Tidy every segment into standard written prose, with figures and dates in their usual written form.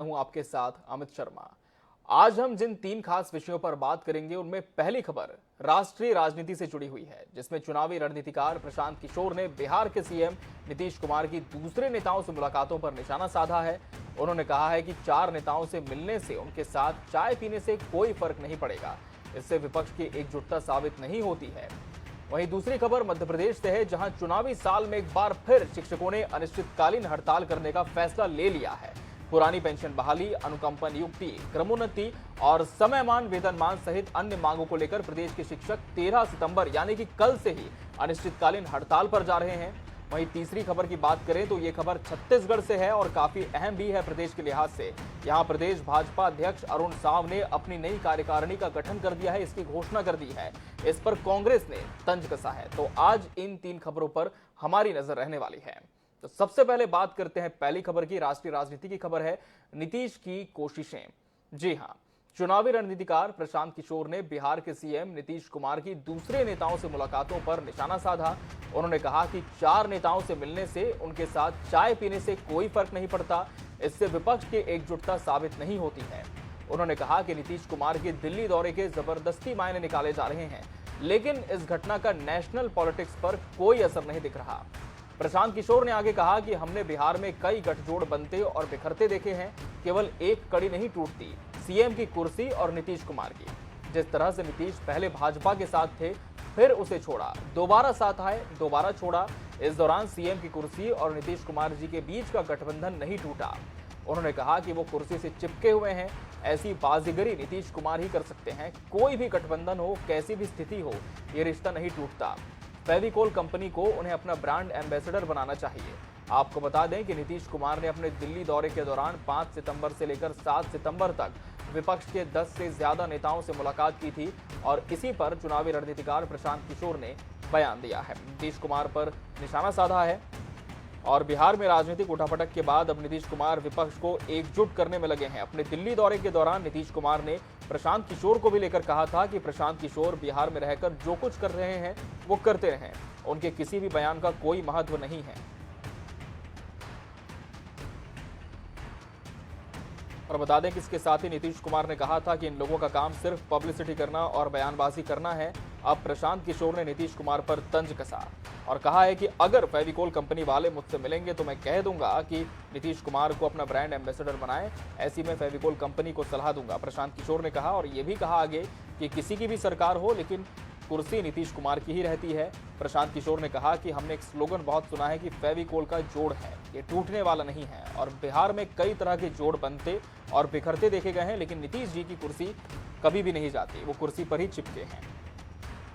हूं आपके साथ अमित शर्मा। आज हम जिन तीन खास विषयों पर बात करेंगे उनमें पहली खबर राष्ट्रीय राजनीति से जुड़ी हुई है, जिसमें चुनावी रणनीतिकार प्रशांत किशोर ने बिहार के सीएम नीतीश कुमार की दूसरे नेताओं से मुलाकातों पर निशाना साधा है। उन्होंने कहा है कि चार नेताओं से मिलने से उनके साथ चाय पीने से कोई फर्क नहीं पड़ेगा, इससे विपक्ष की एकजुटता साबित नहीं होती है। वहीं दूसरी खबर मध्य प्रदेश से है, जहां चुनावी साल में एक बार फिर शिक्षकों ने अनिश्चितकालीन हड़ताल करने का फैसला ले लिया है। पुरानी पेंशन बहाली, अनुकंपा नियुक्ति, क्रमोन्नति और समयमान वेतनमान सहित अन्य मांगों को लेकर प्रदेश के शिक्षक 13 सितंबर यानी कि कल से ही अनिश्चितकालीन हड़ताल पर जा रहे हैं। वहीं तीसरी खबर की बात करें तो ये खबर छत्तीसगढ़ से है और काफी अहम भी है प्रदेश के लिहाज से। यहां प्रदेश भाजपा अध्यक्ष अरुण साव ने अपनी नई कार्यकारिणी का गठन कर दिया है, इसकी घोषणा कर दी है। इस पर कांग्रेस ने तंज कसा है। तो आज इन तीन खबरों पर हमारी नजर रहने वाली है। तो सबसे पहले बात करते हैं पहली खबर की। राष्ट्रीय राजनीति की खबर है नीतीश की कोशिशें। जी हां, चुनावी रणनीतिकार प्रशांत किशोर ने बिहार के सीएम नीतीश कुमार की दूसरे नेताओं से मुलाकातों पर निशाना साधा। उन्होंने कहा कि चार नेताओं से मिलने से उनके साथ चाय पीने से कोई फर्क नहीं पड़ता, इससे विपक्ष की एकजुटता साबित नहीं होती है। उन्होंने कहा कि नीतीश कुमार के दिल्ली दौरे के जबरदस्ती मायने निकाले जा रहे हैं, लेकिन इस घटना का नेशनल पॉलिटिक्स पर कोई असर नहीं दिख रहा। प्रशांत किशोर ने आगे कहा कि हमने बिहार में कई गठजोड़ बनते और बिखरते देखे हैं, केवल एक कड़ी नहीं टूटती, सीएम की कुर्सी और नीतीश कुमार की। जिस तरह से नीतीश पहले भाजपा के साथ थे, फिर उसे छोड़ा, दोबारा साथ आए, दोबारा छोड़ा, इस दौरान सीएम की कुर्सी और नीतीश कुमार जी के बीच का गठबंधन नहीं टूटा। उन्होंने कहा कि वो कुर्सी से चिपके हुए हैं, ऐसी बाजीगरी नीतीश कुमार ही कर सकते हैं। कोई भी गठबंधन हो, कैसी भी स्थिति हो, ये रिश्ता नहीं टूटता। फेविकोल कंपनी को उन्हें अपना ब्रांड एम्बेसडर बनाना चाहिए। आपको बता दें कि नीतीश कुमार ने अपने दिल्ली दौरे के दौरान 5 सितंबर से लेकर 7 सितंबर तक विपक्ष के 10 से ज्यादा नेताओं से मुलाकात की थी और इसी पर चुनावी रणनीतिकार प्रशांत किशोर ने बयान दिया है, नीतीश कुमार पर निशाना साधा है। और बिहार में राजनीतिक उठापटक के बाद अब नीतीश कुमार विपक्ष को एकजुट करने में लगे हैं। अपने दिल्ली दौरे के दौरान नीतीश कुमार ने प्रशांत किशोर को भी लेकर कहा था कि प्रशांत किशोर बिहार में रहकर जो कुछ कर रहे हैं वो करते रहें, उनके किसी भी बयान का कोई महत्व नहीं है। और बता दें कि इसके साथ ही नीतीश कुमार ने कहा था कि इन लोगों का काम सिर्फ पब्लिसिटी करना और बयानबाजी करना है। अब प्रशांत किशोर ने नीतीश कुमार पर तंज कसा और कहा है कि अगर फेविकोल कंपनी वाले मुझसे मिलेंगे तो मैं कह दूंगा कि नीतीश कुमार को अपना ब्रांड एम्बेसडर बनाएं, ऐसी मैं फेविकोल कंपनी को सलाह दूंगा, प्रशांत किशोर ने कहा। और ये भी कहा आगे कि किसी की भी सरकार हो, लेकिन कुर्सी नीतीश कुमार की ही रहती है। प्रशांत किशोर ने कहा कि हमने एक स्लोगन बहुत सुना है कि फेविकोल का जोड़ है, ये टूटने वाला नहीं है। और बिहार में कई तरह के जोड़ बनते और बिखरते देखे गए हैं, लेकिन नीतीश जी की कुर्सी कभी भी नहीं जाती, वो कुर्सी पर ही चिपके हैं।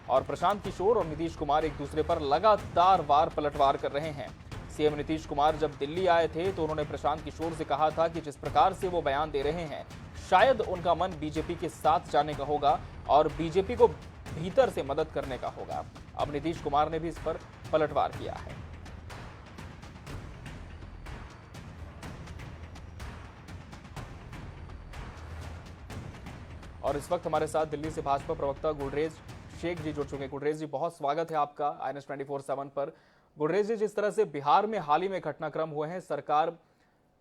और प्रशांत किशोर और नीतीश कुमार एक दूसरे पर लगातार वार पलटवार कर रहे हैं। सीएम नीतीश कुमार जब दिल्ली आए थे तो उन्होंने प्रशांत किशोर से कहा था कि जिस प्रकार से वो बयान दे रहे हैं, शायद उनका मन बीजेपी के साथ जाने का होगा और बीजेपी को भीतर से मदद करने का होगा। अब नीतीश कुमार ने भी इस पर पलटवार किया है। और इस वक्त हमारे साथ दिल्ली से भाजपा प्रवक्ता गुलरेज शेख जी जुड़ चुके हैं। गुलरेज जी, बहुत स्वागत है आपका INS 24/7 पर। गुलरेज जी, जिस तरह से बिहार में हाल ही में घटनाक्रम हुए हैं, सरकार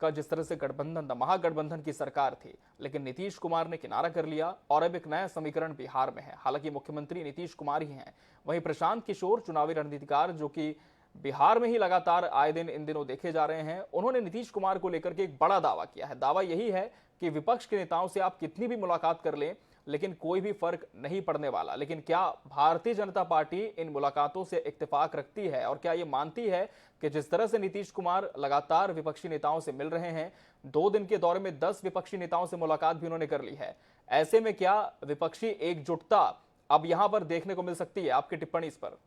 का जिस तरह से गठबंधन था, महागठबंधन की सरकार थी, लेकिन नीतीश कुमार ने किनारा कर लिया और अब एक नया समीकरण बिहार में है। हालांकि मुख्यमंत्री नीतीश कुमार ही हैं, वहीं प्रशांत किशोर चुनावी रणनीतिकार जो कि बिहार में ही लगातार आए दिन इन दिनों देखे जा रहे हैं, उन्होंने नीतीश कुमार को लेकर के एक बड़ा दावा किया है। दावा यही है कि विपक्ष के नेताओं से आप कितनी भी मुलाकात कर लें, लेकिन कोई भी फर्क नहीं पड़ने वाला। लेकिन क्या भारतीय जनता पार्टी इन मुलाकातों से इत्तेफाक रखती है और क्या ये मानती है कि जिस तरह से नीतीश कुमार लगातार विपक्षी नेताओं से मिल रहे हैं, 2 दिन के दौरे में 10 विपक्षी नेताओं से मुलाकात भी उन्होंने कर ली है, ऐसे में क्या विपक्षी एकजुटता अब यहां पर देखने को मिल सकती है? आपकी टिप्पणी इस पर।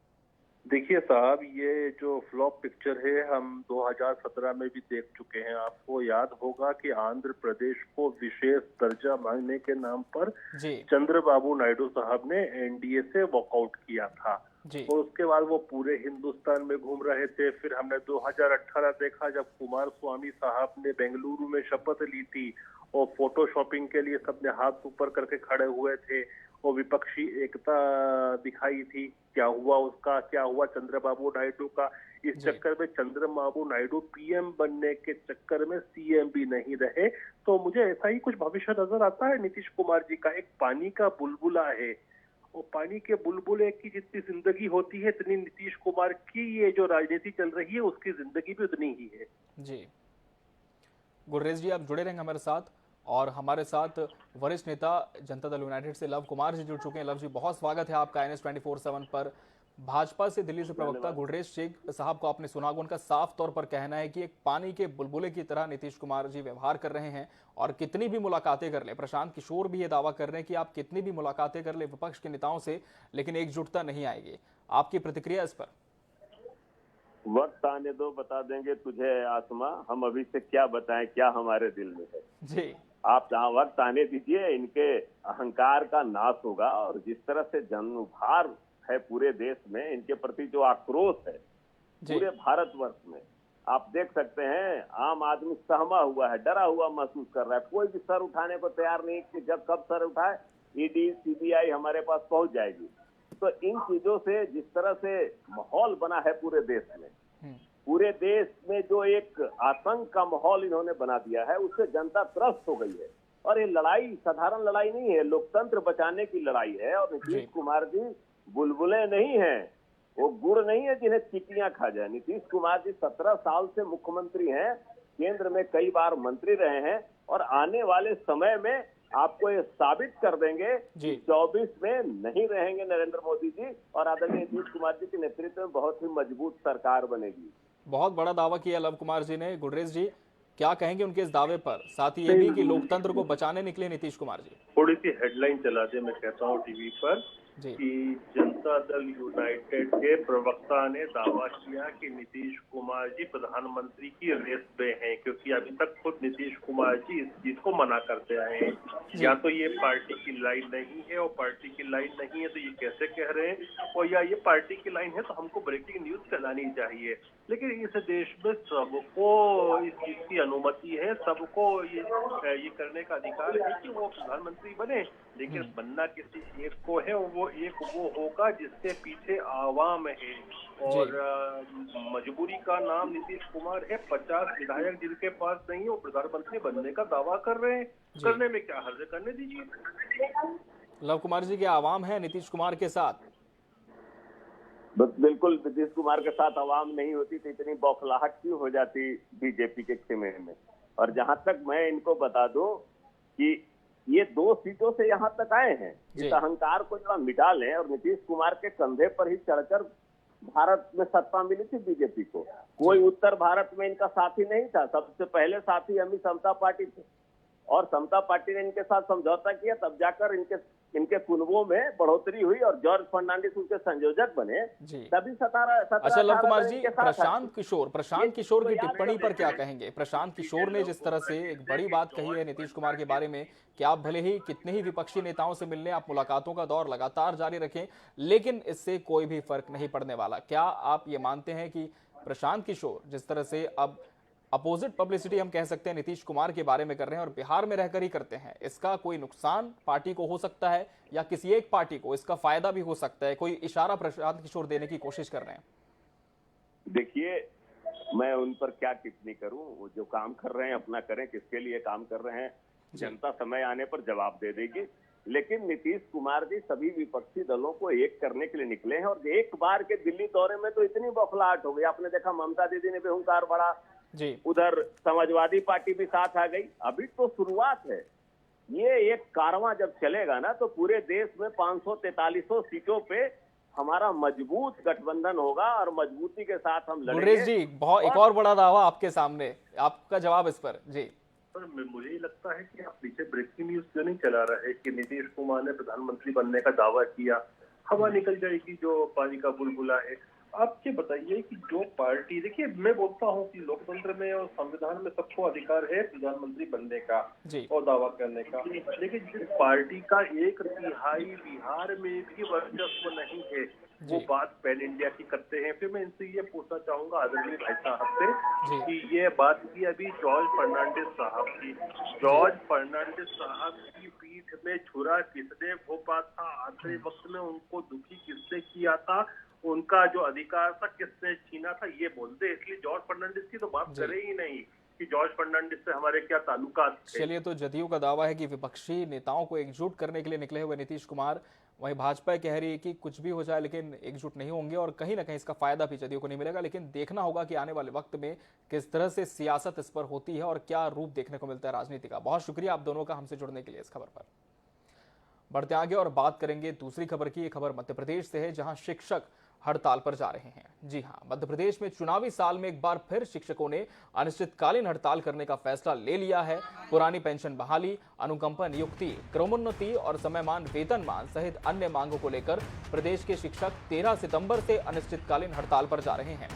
देखिए साहब, ये जो फ्लॉप पिक्चर है हम 2017 में भी देख चुके हैं। आपको याद होगा कि आंध्र प्रदेश को विशेष दर्जा मांगने के नाम पर जी चंद्रबाबू नायडू साहब ने एनडीए से वॉकआउट किया था जी और उसके बाद वो पूरे हिंदुस्तान में घूम रहे थे। फिर हमने 2018 देखा जब कुमार स्वामी साहब ने बेंगलुरु में शपथ ली थी और फोटो शॉपिंग के लिए सबने हाथ ऊपर करके खड़े हुए थे और विपक्षी एकता दिखाई थी। क्या हुआ उसका, क्या हुआ चंद्रबाबू नायडू का? इस जी चक्कर में चंद्रबाबू नायडू पीएम बनने के चक्कर में सीएम भी नहीं रहे। तो मुझे ऐसा ही कुछ भविष्य नजर आता है नीतीश कुमार जी का। एक पानी का बुलबुला है, और पानी के बुलबुले की जितनी जिंदगी होती है, इतनी नीतीश कुमार की ये जो राजनीति चल रही है उसकी जिंदगी भी उतनी ही है। जी। गुर्रेज जी, आप जुड़े रहेंगे हमारे साथ, और हमारे साथ वरिष्ठ नेता जनता दल यूनाइटेड से लव कुमार जी जुड़ चुके हैं। लव जी, बहुत स्वागत है आपका NS 24/7 पर। भाजपा से दिल्ली से प्रवक्ता गुर्रेज शेख साहब को आपने सुना होगा, उनका साफ तौर पर कहना है कि एक पानी के बुलबुले की तरह नीतीश कुमार जी व्यवहार कर रहे हैं, और कितनी भी मुलाकातें कर ले, प्रशांत किशोर भी ये दावा कर रहे हैं कि आप कितनी भी मुलाकातें कर ले विपक्ष के नेताओं से, लेकिन एकजुटता नहीं आएगी। आपकी प्रतिक्रिया इस पर? वक्त आने दो, बता देंगे तुझे आसमां, हम अभी से क्या बताएं क्या हमारे दिल में है। जी आप जहाँ वक्त आने दीजिए, इनके अहंकार का नाश होगा। और जिस तरह से जनभार है पूरे देश में, इनके प्रति जो आक्रोश है जी पूरे भारतवर्ष में, आप देख सकते हैं आम आदमी सहमा हुआ है, डरा हुआ महसूस कर रहा है। कोई भी सर उठाने को तैयार नहीं कि जब कब सर उठाए ईडी CBI हमारे पास पहुंच जाएगी। तो इन चीजों से जिस तरह से माहौल बना है पूरे देश में, पूरे देश में जो एक आतंक का माहौल इन्होंने बना दिया है, उससे जनता त्रस्त हो गई है। और ये लड़ाई साधारण लड़ाई नहीं है, लोकतंत्र बचाने की लड़ाई है। और नीतीश कुमार जी बुलबुले नहीं हैं, वो गुड़ नहीं है जिन्हें चींटियां खा जाए। नीतीश कुमार जी 17 साल से मुख्यमंत्री हैं, केंद्र में कई बार मंत्री रहे हैं, और आने वाले समय में आपको ये साबित कर देंगे कि 24 में नहीं रहेंगे नरेंद्र मोदी जी, और आदरणीय नीतीश कुमार जी के नेतृत्व में बहुत ही मजबूत सरकार बनेगी। बहुत बड़ा दावा किया लव कुमार जी ने। गुर्रेज जी, क्या कहेंगे उनके इस दावे पर? साथ ही ये भी कि लोकतंत्र को बचाने निकले नीतीश कुमार जी। थोड़ी सी हेडलाइन चला दे, मैं कहता हूँ टीवी पर जी कि जनता दल यूनाइटेड के प्रवक्ता ने दावा किया कि नीतीश कुमार जी प्रधानमंत्री की रेस में हैं, क्योंकि अभी तक खुद नीतीश कुमार जी इस चीज को मना करते आए हैं। या तो ये पार्टी की लाइन नहीं है, और पार्टी की लाइन नहीं है तो ये कैसे कह रहे हैं, और या ये पार्टी की लाइन है तो हमको ब्रेकिंग न्यूज फैलानी चाहिए। लेकिन इस देश में सबको इस चीज की अनुमति है, सबको ये करने का अधिकार है कि वो प्रधानमंत्री बने, लेकिन बनना किसी एक को है, और वो एक वो होगा जिसके पीछे आवाम है। और मजबूरी का नाम नीतीश कुमार है। 50 विधायक जिनके पास नहीं है, वो प्रधानमंत्री बनने का दावा कर रहे हैं। करने में क्या हर्ज है, करने दीजिए। लव कुमार जी, क्या आवाम है नीतीश कुमार के साथ? बिल्कुल, नीतीश कुमार के साथ आवाम नहीं होती तो इतनी बौखलाहट क्यों हो जाती बीजेपी के खेमे में। और जहां तक मैं इनको बता दूं कि ये 2 सीटों से यहां तक आए हैं, इस अहंकार को जरा मिटा लें। और नीतीश कुमार के कंधे पर ही चढ़कर भारत में सत्ता मिली थी बीजेपी को। कोई उत्तर भारत में इनका साथी नहीं था। सबसे पहले साथी अमी समता पार्टी थे, और समता पार्टी ने इनके साथ समझौता किया, तब जाकर इनके कुनबों में बढ़ोतरी हुई, और जॉर्ज फर्नांडिस उनके संयोजक बने। तभी 17 अच्छा लव कुमार जी, प्रशांत किशोर की टिप्पणी पर क्या कहेंगे? प्रशांत किशोर ने जिस तरह से एक बड़ी बात कही है नीतीश कुमार के बारे में कि आप भले ही कितने ही विपक्षी नेताओं से मिलने, आप मुलाकातों का दौर लगातार जारी रखें, लेकिन इससे कोई भी फर्क नहीं पड़ने वाला। क्या आप ये मानते हैं कि प्रशांत किशोर जिस तरह से अब अपोजिट पब्लिसिटी हम कह सकते हैं नीतीश कुमार के बारे में कर रहे हैं, और बिहार में रहकर ही करते हैं, इसका कोई नुकसान पार्टी को हो सकता है, या किसी एक पार्टी को इसका फायदा भी हो सकता है? कोई इशारा प्रशांत किशोर देने की कोशिश कर रहे हैं? देखिए, मैं उन पर क्या टिप्पणी करूं। वो जो काम कर रहे हैं अपना करें, किसके लिए काम कर रहे हैं जनता समय आने पर जवाब दे देगी। लेकिन नीतीश कुमार जी सभी विपक्षी दलों को एक करने के लिए निकले हैं, और एक बार के दिल्ली दौरे में तो इतनी बौखलाहट हो गई। आपने देखा ममता दीदी ने भी हुंकार बढ़ा, उधर समाजवादी पार्टी भी साथ आ गई। अभी तो शुरुआत है। ये एक कारवां जब चलेगा ना, तो पूरे देश में 543 सीटों पे हमारा मजबूत गठबंधन होगा, और मजबूती के साथ हम लड़ेंगे। गुर्रेज जी, एक और बड़ा दावा आपके सामने, आपका जवाब इस पर? जी पर मुझे ये लगता है कि आप पीछे ब्रेकिंग न्यूज क्यों नहीं चला रहे कि नीतीश कुमार ने प्रधानमंत्री बनने का दावा किया, हवा निकल जाएगी जो पानी का बुलबुला है। आप ये बताइए कि जो पार्टी, देखिए मैं बोलता हूँ कि लोकतंत्र में और संविधान में सबको अधिकार है प्रधानमंत्री बनने का और दावा करने का, लेकिन जिस पार्टी का 1/3 बिहार में भी वर्चस्व नहीं है, वो बात पैन इंडिया की करते हैं। फिर मैं इनसे ये पूछना चाहूंगा आदरणीय भाई साहब से कि ये बात की अभी जॉर्ज फर्नांडिस साहब की, जॉर्ज फर्नांडिस साहब की पीठ में छुरा किसने घोंपा था, आखिरी वक्त में उनको दुखी किसने किया था, उनका जो अधिकार था किसने छीना था ये बोलते, इसलिए जॉर्ज फर्नांडिस की तो बात करे ही नहीं कि जॉर्ज फर्नांडिस से हमारे क्या ताल्लुकात थे। चलिए, तो जदयू का दावा है कि विपक्षी नेताओं को एकजुट करने के लिए निकले हुए नीतीश कुमार, वहीं भाजपा कह रही है कि कुछ भी हो जाए लेकिन एकजुट नहीं होंगे और कहीं ना कहीं इसका फायदा भी जदयू को नहीं मिलेगा। लेकिन देखना होगा कि आने वाले वक्त में किस तरह से सियासत इस पर होती है और क्या रूप देखने को मिलता है राजनीति का। बहुत शुक्रिया आप दोनों का हमसे जुड़ने के लिए इस खबर पर। बढ़ते आगे और बात करेंगे दूसरी खबर की। ये खबर मध्य प्रदेश से है, जहां शिक्षक हड़ताल पर जा रहे हैं। जी हां, मध्य प्रदेश में चुनावी साल में एक बार फिर शिक्षकों ने अनिश्चितकालीन हड़ताल करने का फैसला ले लिया है। पुरानी पेंशन बहाली, अनुकंपा नियुक्ति, क्रमोन्नति और समयमान वेतनमान सहित अन्य मांगों को लेकर प्रदेश के शिक्षक 13 सितंबर से अनिश्चितकालीन हड़ताल पर जा रहे हैं।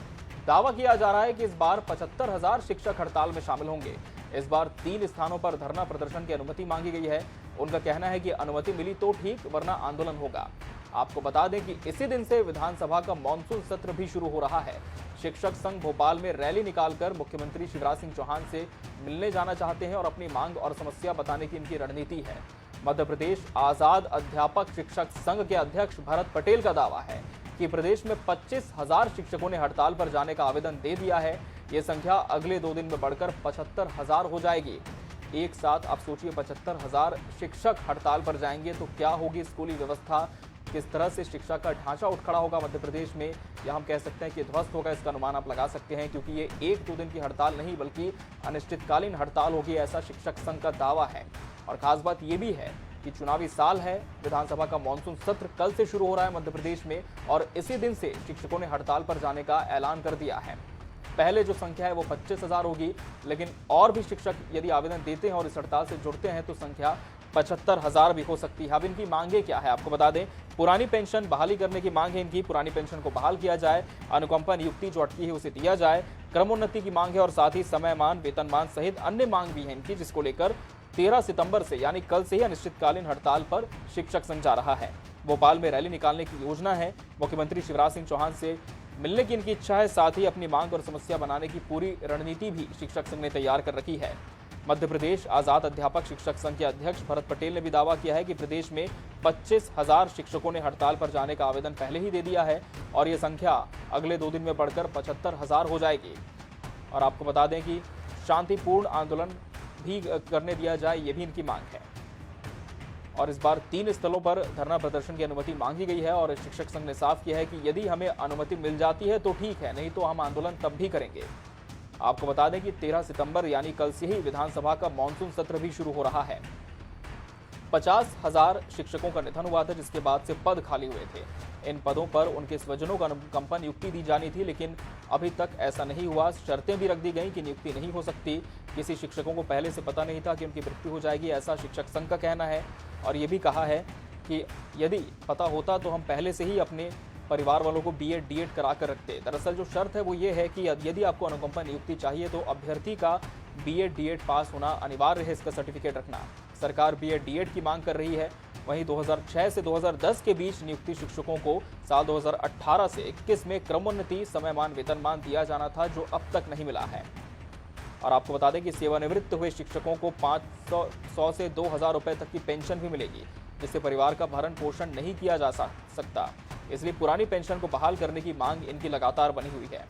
दावा किया जा रहा है कि इस बार 75,000 शिक्षक हड़ताल में शामिल होंगे। इस बार 3 स्थानों पर धरना प्रदर्शन की अनुमति मांगी गई है। उनका कहना है कि अनुमति मिली तो ठीक, वरना आंदोलन होगा। आपको बता दें कि इसी दिन से विधानसभा का मॉनसून सत्र भी शुरू हो रहा है। शिक्षक संघ भोपाल में रैली निकालकर मुख्यमंत्री शिवराज सिंह चौहान से मिलने जाना चाहते हैं और अपनी मांग और समस्या बताने की इनकी रणनीति है। मध्य प्रदेश आजाद अध्यापक शिक्षक संघ के अध्यक्ष भरत पटेल का दावा है कि प्रदेश में 25,000 शिक्षकों ने हड़ताल पर जाने का आवेदन दे दिया है। ये संख्या अगले 2 दिन में बढ़कर 75,000 हो जाएगी। एक साथ आप सोचिए, 75,000 शिक्षक हड़ताल पर जाएंगे तो क्या होगी स्कूली व्यवस्था, किस तरह से शिक्षा का ढांचा उठ खड़ा होगा मध्य प्रदेश में, या हम कह सकते हैं कि ध्वस्त होगा। इसका अनुमान आप लगा सकते हैं, क्योंकि ये 1-2 दिन की हड़ताल नहीं बल्कि अनिश्चितकालीन हड़ताल होगी, ऐसा शिक्षक संघ का दावा है। और खास बात ये भी है कि चुनावी साल है, विधानसभा का मॉनसून सत्र कल से शुरू हो रहा है मध्य प्रदेश में और इसी दिन से शिक्षकों ने हड़ताल पर जाने का ऐलान कर दिया है। पहले जो संख्या है वो 25,000 होगी, लेकिन और भी शिक्षक यदि आवेदन देते हैं और इस हड़ताल से जुड़ते हैं तो संख्या 75,000 भी हो सकती है। अब इनकी मांगे क्या है आपको बता दें। पुरानी पेंशन बहाली करने की मांग है इनकी, पुरानी पेंशन को बहाल किया जाए, अनुकंपा नियुक्ति जो अटकी है उसे दिया जाए, क्रमोन्नति की मांग है और साथ ही समयमान वेतनमान सहित अन्य मांग भी है इनकी, जिसको लेकर 13 सितंबर से यानी कल से ही अनिश्चितकालीन हड़ताल पर शिक्षक संघ जा रहा है। भोपाल में रैली निकालने की योजना है। मुख्यमंत्री शिवराज सिंह चौहान से मिलने की इनकी इच्छा है, साथ ही अपनी मांग और समस्या बनाने की पूरी रणनीति भी शिक्षक संघ ने तैयार कर रखी है। मध्य प्रदेश आजाद अध्यापक शिक्षक संघ के अध्यक्ष भरत पटेल ने भी दावा किया है कि प्रदेश में 25,000 शिक्षकों ने हड़ताल पर जाने का आवेदन पहले ही दे दिया है और ये संख्या अगले 2 दिन में बढ़कर 75,000 हो जाएगी। और आपको बता दें कि शांतिपूर्ण आंदोलन भी करने दिया जाए, ये भी इनकी मांग है। और इस बार 3 स्थलों पर धरना प्रदर्शन की अनुमति मांगी गई है और शिक्षक संघ ने साफ किया है कि यदि हमें अनुमति मिल जाती है तो ठीक है, नहीं तो हम आंदोलन तब भी करेंगे। आपको बता दें कि 13 सितंबर यानी कल से ही विधानसभा का मॉनसून सत्र भी शुरू हो रहा है। 50,000 शिक्षकों का निधन हुआ था, जिसके बाद से पद खाली हुए थे। इन पदों पर उनके स्वजनों को अनुकंपा नियुक्ति दी जानी थी, लेकिन अभी तक ऐसा नहीं हुआ। शर्तें भी रख दी गई कि नियुक्ति नहीं हो सकती। किसी शिक्षकों को पहले से पता नहीं था कि उनकी मृत्यु हो जाएगी, ऐसा शिक्षक संघ का कहना है। और ये भी कहा है कि यदि पता होता तो हम पहले से ही अपने परिवार वालों को बीएड डीएड करा कर रखते। दरअसल जो शर्त है वो ये है कि यदि आपको अनुकंपा नियुक्ति चाहिए तो अभ्यर्थी का बीएड डीएड पास होना अनिवार्य है, इसका सर्टिफिकेट रखना। सरकार बीएड डीएड की मांग कर रही है। वहीं 2006 से 2010 के बीच नियुक्ति शिक्षकों को साल 2018 से 21 में क्रमोन्नति समयमान वेतनमान दिया जाना था, जो अब तक नहीं मिला है। और आपको बता दें कि सेवानिवृत्त हुए शिक्षकों को 500 से 2,000 रुपए तक की पेंशन भी मिलेगी, जिससे परिवार का भरण पोषण नहीं किया जा सकता। इसलिए पुरानी पेंशन को बहाल करने की मांग इनकी लगातार बनी हुई है।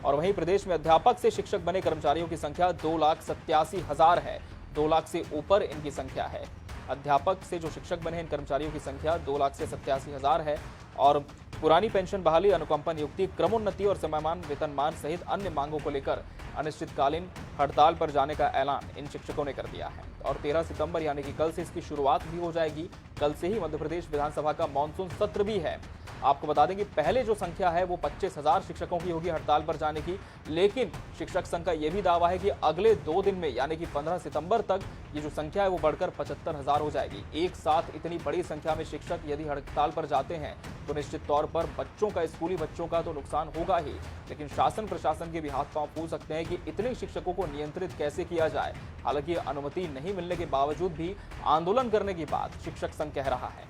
और वहीं प्रदेश में अध्यापक से शिक्षक बने कर्मचारियों की संख्या 2,87,000 है। 2 लाख से ऊपर इनकी संख्या है। अध्यापक से जो शिक्षक बने इन कर्मचारियों की संख्या 2,87,000 है। और पुरानी पेंशन बहाली, अनुकंपा नियुक्ति, क्रमोन्नति और समयमान वेतनमान सहित अन्य मांगों को लेकर अनिश्चितकालीन हड़ताल पर जाने का ऐलान इन शिक्षकों ने कर दिया है। और 13 सितंबर यानी कि कल से इसकी शुरुआत भी हो जाएगी। कल से ही मध्य प्रदेश विधानसभा का मॉनसून सत्र भी है। आपको बता दें कि पहले जो संख्या है वो 25,000 शिक्षकों की होगी हड़ताल पर जाने की, लेकिन शिक्षक संघ का यह भी दावा है कि अगले 2 दिन में यानी कि 15 सितंबर तक ये जो संख्या है वो बढ़कर 75,000 हो जाएगी। एक साथ इतनी बड़ी संख्या में शिक्षक यदि हड़ताल पर जाते हैं तो निश्चित तौर पर बच्चों का, स्कूली बच्चों का तो नुकसान होगा ही, लेकिन शासन प्रशासन के भी हाथ पांव फूल सकते हैं कि इतने शिक्षकों को नियंत्रित कैसे किया जाए। हालांकि अनुमति नहीं मिलने के बावजूद भी आंदोलन करने की बात शिक्षक संघ कह रहा है।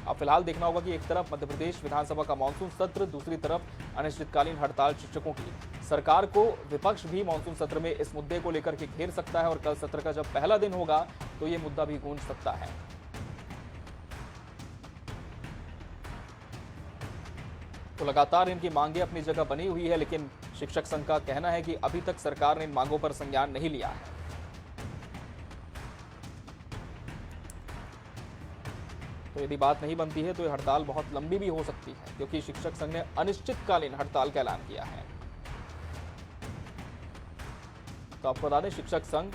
अब फिलहाल देखना होगा कि एक तरफ मध्य प्रदेश विधानसभा का मॉनसून सत्र, दूसरी तरफ अनिश्चितकालीन हड़ताल शिक्षकों की। सरकार को विपक्ष भी मॉनसून सत्र में इस मुद्दे को लेकर के घेर सकता है और कल सत्र का जब पहला दिन होगा तो ये मुद्दा भी गूंज सकता है। तो लगातार इनकी मांगे अपनी जगह बनी हुई है, लेकिन शिक्षक संघ का कहना है कि अभी तक सरकार ने इन मांगों पर संज्ञान नहीं लिया है। तो यदि बात नहीं बनती है तो ये हड़ताल बहुत लंबी भी हो सकती है, क्योंकि शिक्षक संघ ने अनिश्चितकालीन हड़ताल का ऐलान किया है। तो आपको बता दें, शिक्षक संघ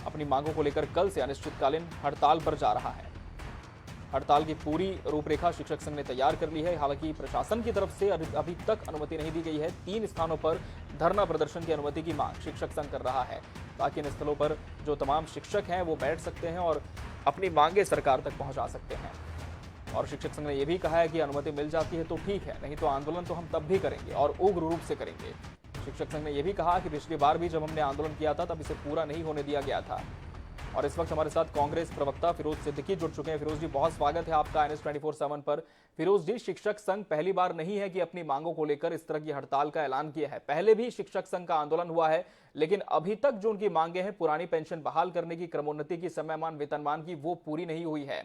अपनी मांगों को लेकर कल से अनिश्चितकालीन हड़ताल पर जा रहा है। हड़ताल की पूरी रूपरेखा शिक्षक संघ ने तैयार कर ली है। हालांकि प्रशासन की तरफ से अभी तक अनुमति नहीं दी गई है। 3 स्थानों पर धरना प्रदर्शन की अनुमति की मांग शिक्षक संघ कर रहा है, ताकि इन स्थलों पर जो तमाम शिक्षक हैं वो बैठ सकते हैं और अपनी मांगे सरकार तक पहुंचा सकते हैं। और शिक्षक संघ ने यह भी कहा है कि अनुमति मिल जाती है तो ठीक है, नहीं तो आंदोलन तो हम तब भी करेंगे और उग्र रूप से करेंगे। शिक्षक संघ ने यह भी कहा कि पिछली बार भी जब हमने आंदोलन किया था तब इसे पूरा नहीं होने दिया गया था। और इस वक्त हमारे साथ कांग्रेस प्रवक्ता फिरोज सिद्दीकी जुड़ चुके हैं। फिरोज जी, बहुत स्वागत है आपका NS 24/7 पर। फिरोज जी, शिक्षक संघ पहली बार नहीं है कि अपनी मांगों को लेकर इस तरह की हड़ताल का ऐलान किया है। पहले भी शिक्षक संघ का आंदोलन हुआ है, लेकिन अभी तक जो उनकी मांगे हैं, पुरानी पेंशन बहाल करने की, क्रमोन्नति की, समयमान वेतनमान की, वो पूरी नहीं हुई है।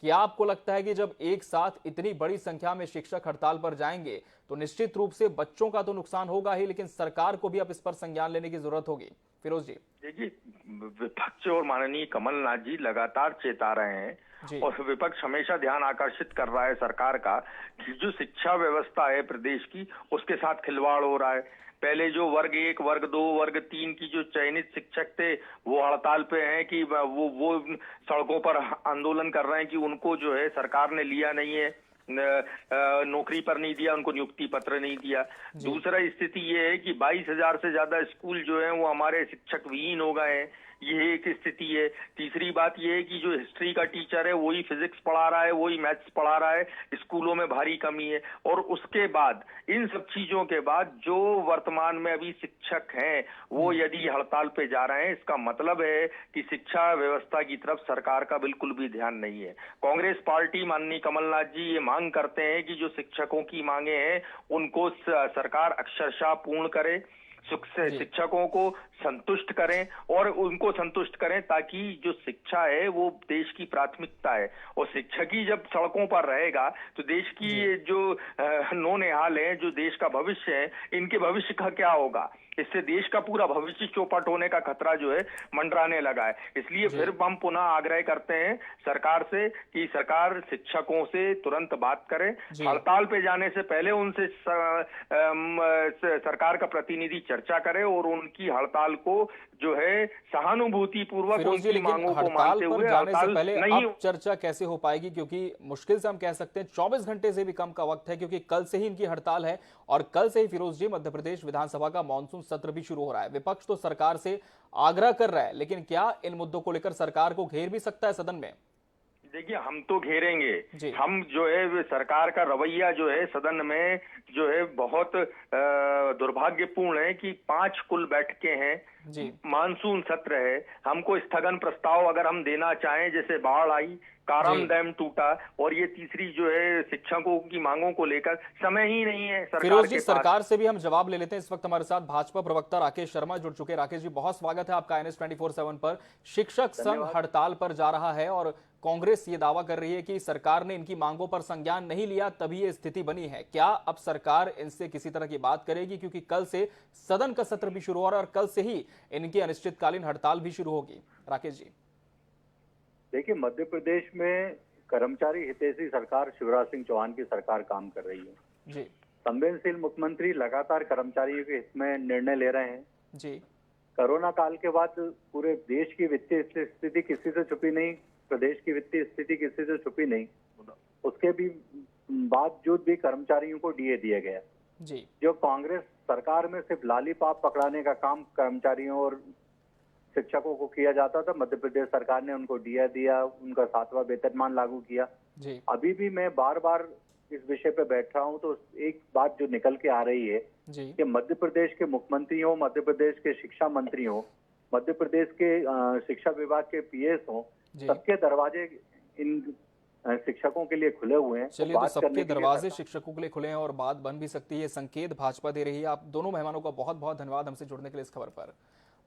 क्या आपको लगता है कि जब एक साथ इतनी बड़ी संख्या में शिक्षक हड़ताल पर जाएंगे तो निश्चित रूप से बच्चों का तो नुकसान होगा ही, लेकिन सरकार को भी अब इस पर संज्ञान लेने की जरूरत होगी? फिरोज जी। देखिए, विपक्ष और माननीय कमलनाथ जी लगातार चेता रहे हैं और विपक्ष हमेशा ध्यान आकर्षित कर रहा है सरकार का कि जो शिक्षा व्यवस्था है प्रदेश की, उसके साथ खिलवाड़ हो रहा है। पहले जो वर्ग 1, वर्ग 2, वर्ग 3 की जो चयनित शिक्षक थे वो हड़ताल पे हैं कि वो सड़कों पर आंदोलन कर रहे हैं कि उनको जो है सरकार ने लिया नहीं है, नौकरी पर नहीं दिया, उनको नियुक्ति पत्र नहीं दिया। दूसरा स्थिति ये है कि 22,000 से ज्यादा स्कूल जो है वो हमारे शिक्षक विहीन हो गए हैं, ये एक स्थिति है। तीसरी बात ये है कि जो हिस्ट्री का टीचर है वही फिजिक्स पढ़ा रहा है, वही मैथ्स पढ़ा रहा है, स्कूलों में भारी कमी है। और उसके बाद इन सब चीजों के बाद जो वर्तमान में अभी शिक्षक हैं वो यदि हड़ताल पे जा रहे हैं, इसका मतलब है कि शिक्षा व्यवस्था की तरफ सरकार का बिल्कुल भी ध्यान नहीं है। कांग्रेस पार्टी, माननीय कमलनाथ जी ये मांग करते हैं कि जो शिक्षकों की मांगे हैं उनको सरकार अक्षरशः पूर्ण करे, शिक्षकों को संतुष्ट करें और उनको संतुष्ट करें, ताकि जो शिक्षा है वो देश की प्राथमिकता है। और शिक्षक ही जब सड़कों पर रहेगा तो देश की जो नौनिहाल है, जो देश का भविष्य है, इनके भविष्य का क्या होगा? इससे देश का पूरा भविष्य चौपट होने का खतरा जो है मंडराने लगा है। इसलिए फिर हम पुनः आग्रह करते हैं सरकार से कि सरकार शिक्षकों से तुरंत बात करे, हड़ताल पे जाने से पहले उनसे सरकार का प्रतिनिधि चर्चा करे और उनकी हड़ताल को जो है सहानुभूति पूर्वक उनकी मांगों को मानते हुए हड़ताल पहले नहीं चर्चा कैसे हो पाएगी, क्योंकि मुश्किल से हम कह सकते हैं 24 घंटे से भी कम का वक्त है, क्योंकि कल से ही इनकी हड़ताल है और कल से ही फिरोज जी मध्य प्रदेश विधानसभा का मानसून सत्र भी शुरू हो रहा है। विपक्ष तो सरकार से आग्रह कर रहा है, लेकिन क्या इन मुद्दों को लेकर सरकार को घेर भी सकता है सदन में? देखिए, हम तो घेरेंगे। हम जो है सरकार का रवैया जो है सदन में जो है बहुत दुर्भाग्यपूर्ण है कि 5 कुल बैठकें हैं, मानसून सत्र है, हमको स्थगन प्रस्ताव अगर हम देना चाहें, जैसे बाढ़ आई, कारम डैम टूटा, और ये तीसरी जो है शिक्षकों की मांगों को लेकर समय ही नहीं है सरकार के पास। सरकार से भी हम जवाब ले लेते हैं। इस वक्त हमारे साथ भाजपा प्रवक्ता राकेश शर्मा जुड़ चुके हैं। राकेश जी, बहुत स्वागत है आपका NS 24/7 पर। शिक्षक संघ हड़ताल पर जा रहा है और कांग्रेस ये दावा कर रही है कि सरकार ने इनकी मांगों पर संज्ञान नहीं लिया, तभी ये स्थिति बनी है। क्या अब सरकार इनसे किसी तरह की बात करेगी, क्योंकि कल से सदन का सत्र भी शुरू हो रहा है और कल से ही इनकी अनिश्चितकालीन हड़ताल भी शुरू होगी? राकेश जी। देखिए, मध्य प्रदेश में कर्मचारी हितैषी सरकार शिवराज सिंह चौहान की सरकार काम कर रही है जी। संवेदनशील मुख्यमंत्री लगातार कर्मचारियों के हित में निर्णय ले रहे हैं जी। कोरोना काल के बाद पूरे देश की वित्तीय स्थिति किसी से छुपी नहीं, प्रदेश की वित्तीय स्थिति किसी से छुपी नहीं, उसके भी बावजूद भी कर्मचारियों को डीए दिया गया जी। जो कांग्रेस सरकार में सिर्फ लालीपाप पकड़ाने का काम कर्मचारियों और शिक्षकों को किया जाता था, मध्य प्रदेश सरकार ने उनको डीए दिया, उनका 7वां वेतनमान लागू किया जी। अभी भी मैं बार बार इस विषय पे बैठ रहा हूँ तो एक बात जो निकल के आ रही है कि मध्य प्रदेश के मुख्यमंत्री हो, मध्य प्रदेश के शिक्षा मंत्री हो, मध्य प्रदेश के शिक्षा विभाग के PS हो, सबके दरवाजे इन शिक्षकों के लिए खुले हुए हैं। चलिए, तो सबके दरवाजे शिक्षकों के लिए खुले हैं और बात बन भी सकती है, संकेत भाजपा दे रही है। आप दोनों मेहमानों का बहुत बहुत धन्यवाद हमसे जुड़ने के लिए इस खबर पर।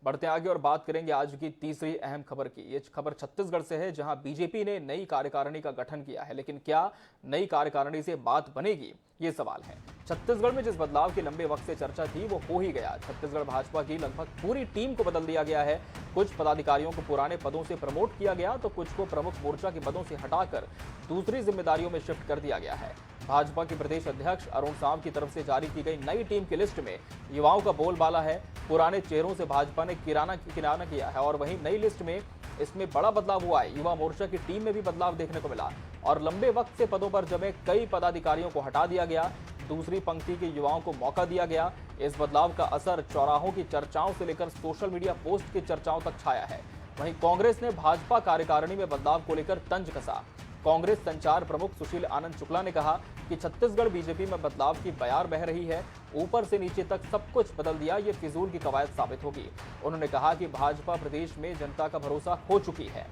बढ़ते आगे और बात करेंगे आज की तीसरी अहम खबर की। ये खबर छत्तीसगढ़ से है, जहां बीजेपी ने नई कार्यकारिणी का गठन किया है। लेकिन क्या नई कार्यकारिणी से बात बनेगी, ये सवाल है। छत्तीसगढ़ में जिस बदलाव की लंबे वक्त से चर्चा थी वो हो ही गया। छत्तीसगढ़ भाजपा की लगभग पूरी टीम को बदल दिया गया है। कुछ पदाधिकारियों को पुराने पदों से प्रमोट किया गया तो कुछ को प्रमुख मोर्चा के पदों से हटाकर दूसरी जिम्मेदारियों में शिफ्ट कर दिया गया है। भाजपा के प्रदेश अध्यक्ष अरुण साव की तरफ से जारी की गई नई टीम की लिस्ट में युवाओं का बोलबाला है। पुराने चेहरों से भाजपा ने किनारा किया है और वहीं नई लिस्ट में इसमें बड़ा बदलाव हुआ है। युवा मोर्चा की टीम में भी बदलाव देखने को मिला और लंबे वक्त से पदों पर जमे कई पदाधिकारियों को हटा दिया गया, दूसरी पंक्ति के युवाओं को मौका दिया गया। इस बदलाव का असर चौराहों की चर्चाओं से लेकर सोशल मीडिया पोस्ट की चर्चाओं तक छाया है। वहीं कांग्रेस ने भाजपा कार्यकारिणी में बदलाव को लेकर तंज कसा। कांग्रेस संचार प्रमुख सुशील आनंद शुक्ला ने कहा कि छत्तीसगढ़ बीजेपी में बदलाव की बयार बह रही है, ऊपर से नीचे तक सब कुछ बदल दिया, ये फिजूल की कवायद साबित होगी। उन्होंने कहा कि भाजपा प्रदेश में जनता का भरोसा खो चुकी है।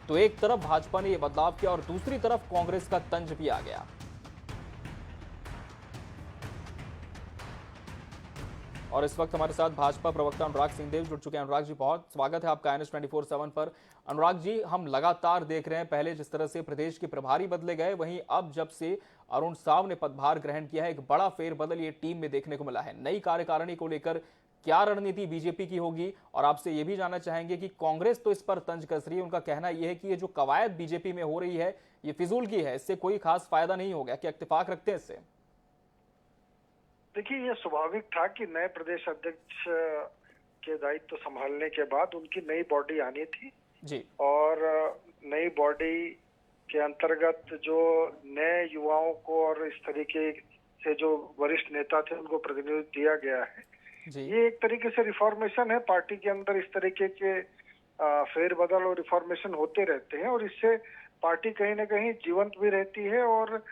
तो एक तरफ भाजपा ने यह बदलाव किया और दूसरी तरफ कांग्रेस का तंज भी आ गया। और इस वक्त हमारे साथ भाजपा प्रवक्ता अनुराग सिंहदेव जुड़ चुके हैं। अनुराग जी, बहुत स्वागत है आपका NS 24/7 पर। अनुराग जी, हम लगातार देख रहे हैं पहले जिस तरह से प्रदेश के प्रभारी बदले गए, वहीं अब जब से अरुण साव ने पदभार ग्रहण किया है, एक बड़ा फेरबदल ये टीम में देखने को मिला है। नई कार्यकारिणी को लेकर क्या रणनीति बीजेपी की होगी, और आपसे ये भी जानना चाहेंगे कि कांग्रेस तो इस पर तंज कस रही है। उनका कहना यह है कि ये जो कवायद बीजेपी में हो रही है ये फिजूल की है, इससे कोई खास फायदा नहीं होगा। क्या इत्तेफाक रखते हैं इससे? देखिए, ये स्वाभाविक था कि नए प्रदेश अध्यक्ष के दायित्व संभालने के बाद उनकी नई बॉडी आनी थी जी, और नई बॉडी के अंतर्गत जो नए युवाओं को और इस तरीके से जो वरिष्ठ नेता थे उनको प्रतिनिधित्व दिया गया है जी। ये एक तरीके से रिफॉर्मेशन है। पार्टी के अंदर इस तरीके के फेरबदल और रिफॉर्मेशन होते रहते हैं और इससे पार्टी कहीं ना कहीं जीवंत भी रहती है और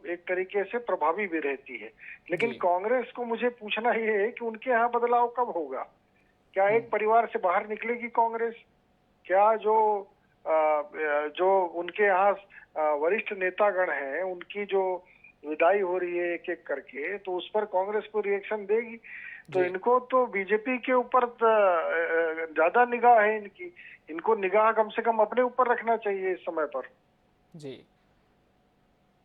एक तरीके से प्रभावी भी रहती है। लेकिन कांग्रेस को मुझे पूछना ये है कि उनके यहाँ बदलाव कब होगा? क्या एक परिवार से बाहर निकलेगी कांग्रेस? क्या जो उनके यहाँ वरिष्ठ नेतागण हैं उनकी जो विदाई हो रही है एक एक करके, तो उस पर कांग्रेस को रिएक्शन देगी? तो इनको तो बीजेपी के ऊपर ज्यादा निगाह है इनको निगाह कम से कम अपने ऊपर रखना चाहिए इस समय पर जी।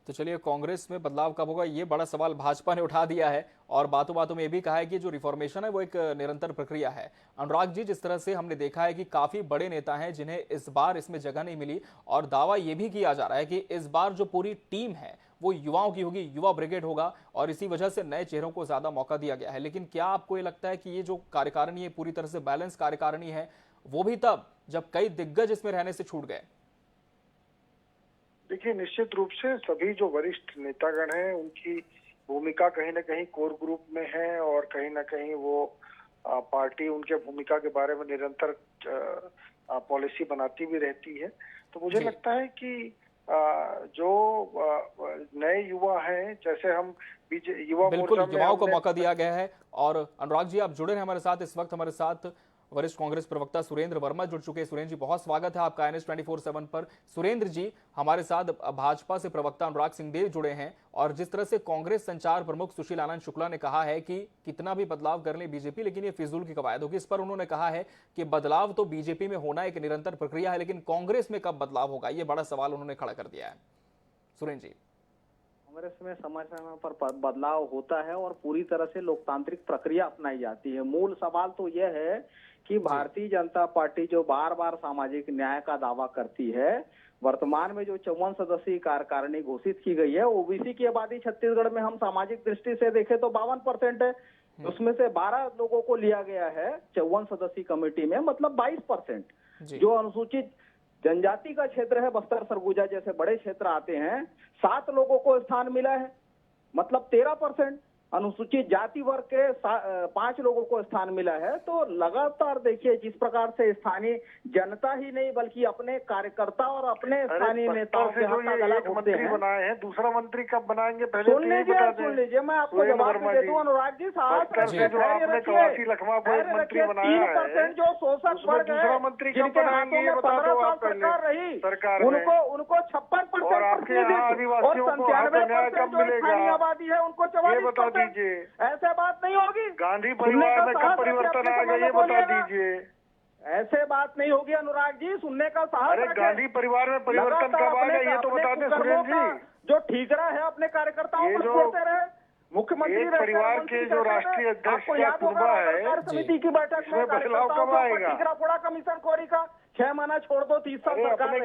तो चलिए, कांग्रेस में बदलाव कब होगा ये बड़ा सवाल भाजपा ने उठा दिया है और बातों बातों में ये भी कहा है कि जो रिफॉर्मेशन है वो एक निरंतर प्रक्रिया है। अनुराग जी, जिस तरह से हमने देखा है कि काफी बड़े नेता हैं जिन्हें इस बार इसमें जगह नहीं मिली और दावा ये भी किया जा रहा है कि इस बार जो पूरी टीम है वो युवाओं की होगी, युवा ब्रिगेड होगा और इसी वजह से नए चेहरों को ज्यादा मौका दिया गया है। लेकिन क्या आपको ये लगता है कि ये जो कार्यकारिणी है पूरी तरह से बैलेंस कार्यकारिणी है, वो भी तब जब कई दिग्गज इसमें रहने से छूट गए? देखिए, निश्चित रूप से सभी जो वरिष्ठ नेतागण हैं उनकी भूमिका कहीं ना कहीं कोर ग्रुप में है और कहीं ना कहीं वो पार्टी उनके भूमिका के बारे में निरंतर पॉलिसी बनाती भी रहती है। तो मुझे लगता है कि जो नए युवा हैं, जैसे हम युवा बिल्कुल युवाओं को मौका दिया गया है। और अनुराग जी, आप जुड़े हैं हमारे साथ। इस वक्त हमारे साथ वरिष्ठ कांग्रेस प्रवक्ता सुरेंद्र वर्मा जुड़ चुके हैं। सुरेंद्र जी, बहुत स्वागत है आपका NS 24/7 पर। सुरेंद्र जी, हमारे साथ भाजपा से प्रवक्ता अनुराग सिंहदेव जुड़े हैं और जिस तरह से कांग्रेस संचार प्रमुख सुशील आनंद शुक्ला ने कहा है कि कितना भी बदलाव कर ले बीजेपी, लेकिन ये फिजूल की कवायद होगी। इस पर उन्होंने कहा है कि बदलाव तो बीजेपी में होना एक निरंतर प्रक्रिया है, लेकिन कांग्रेस में कब बदलाव होगा, ये बड़ा सवाल उन्होंने खड़ा कर दिया है। सुरेंद्र जी, कांग्रेस में समय समय पर बदलाव होता है और पूरी तरह से लोकतांत्रिक प्रक्रिया अपनाई जाती है। मूल सवाल तो यह है कि भारतीय जनता पार्टी जो बार बार सामाजिक न्याय का दावा करती है, वर्तमान में जो 54 सदस्यीय कार्यकारिणी घोषित की गई है, ओबीसी की आबादी छत्तीसगढ़ में हम सामाजिक दृष्टि से देखें तो 52% है। उसमें से 12 लोगों को लिया गया है 54 सदस्यीय कमेटी में, मतलब 22%। जो अनुसूचित जनजाति का क्षेत्र है, बस्तर सरगुजा जैसे बड़े क्षेत्र आते हैं, 7 लोगों को स्थान मिला है, मतलब 13%। अनुसूचित जाति वर्ग के 5 लोगों को स्थान मिला है। तो लगातार देखिए जिस प्रकार से स्थानीय जनता ही नहीं बल्कि अपने कार्यकर्ता और अपने स्थानीय नेताओं के मंत्री बनाए हैं, दूसरा मंत्री कब बनाएंगे पहले सुन लीजिए, मैं आपको जवाब दे दूं अनुराग जी साहब। 3% जो शोषक वर्ग है जिनके हाथों में 15 साल सरकार रही, उनको 56% और 97% जो स्थानीय आबादी है उनको 44%। दीजिए। ऐसे बात नहीं होगी। गांधी परिवार में कब परिवर्तन आएगा ये बता दीजिए। ऐसे बात नहीं होगी अनुराग जी, सुनने का साहस। अरे गांधी परिवार में परिवर्तन कब आएगा ये तो बता दें सुरेंद्र जी। जो ठीकरा है अपने कार्यकर्ताओं को देते रहे, मुख्यमंत्री परिवार के जो राष्ट्रीय अध्यक्ष का कुर्बा है समिति की बैठक में बदलाव कब आएगा? ठीकरा फोड़ा कमीशन खोरी का 6 महीना छोड़ दो, 30 साल सरकार में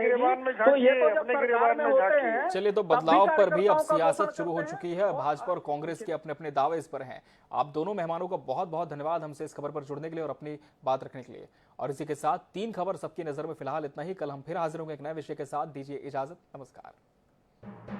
तो ये तो जब सरकार में होते हैं। चलिए, तो बदलाव पर भी अब सियासत शुरू हो चुकी है। भाजपा और कांग्रेस के अपने अपने दावे इस पर हैं। आप दोनों मेहमानों का बहुत बहुत धन्यवाद हमसे इस खबर पर जुड़ने के लिए और अपनी बात रखने के लिए। और इसी के साथ 3 खबर सबकी नजर में फिलहाल इतना ही। कल हम फिर हाजिर होंगे एक नए विषय के साथ। दीजिए इजाजत, नमस्कार।